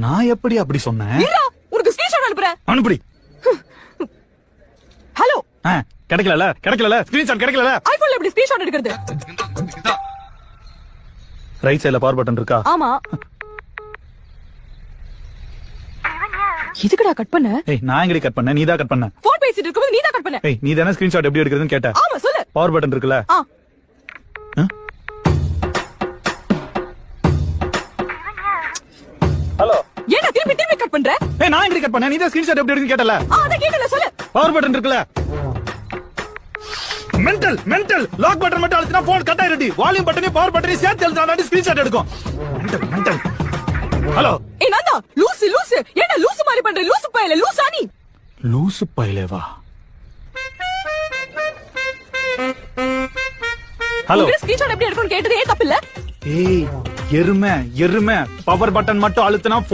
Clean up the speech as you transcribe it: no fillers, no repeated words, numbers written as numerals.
நான் எப்படி அப்படி சொன்னேன்? உனக்கு ஸ்கிரீன்ஷாட் அனுப்புறேன். அனுப்புடி. ஹலோ. கிடைக்கல ஸ்கிரீன்ஷாட் கிடைக்கல. ஐபோன்ல எப்படி ஸ்கிரீன்ஷாட் எடுக்கிறது? ரைட் சைடுல பவர் பட்டன் இருக்கா? ஆமா. எதுக்குடா கட் பண்ண? ஏய் நான் எங்கடி கட் பண்ண? நீதான் கட் பண்ண. போன் பேசிட்டு இருக்கும்போது நீதான் கட் பண்ண. ஏய் நீ தான ஸ்கிரீன்ஷாட் எப்படி எடுக்கிறதுன்னு கேட்ட. ஆமா சொல்லு. பவர் பட்டன் இருக்குல? ஹலோ. ஏன்டா திருப்பி கட் பண்ற? ஏய் நான் எங்கடி கட் பண்ண? நீதான் ஸ்கிரீன்ஷாட் எப்படி எடுக்கிறதுன்னு கேட்டல. அத கேட்டல சொல்லு. பவர் பட்டன் இருக்குல? மென்டல் லாக் பட்டன் மட்டும் அழுத்தினா போன் கட் ஆயிடுடி. வால்யூம் பட்டனையும் பவர் பட்டனையும் சேர்த்து அழுத்தினா ஸ்கிரீன்ஷாட் எடுக்கும். மென்டல். ஹலோ. ஏய் நான்தா லூசு. ஏன்டா லூசு மாதிரி பண்ற? லூசு பையல லூசா நீ? லூசு பையலேவா? ஹலோ. ஸ்கிரீன்ஷாட் எப்படி எடுக்கணும்னு கேட்டது ஏன் தப்பு இல்ல? ஏய் எருமை பவர் பட்டன் மட்டும் அழுத்தினா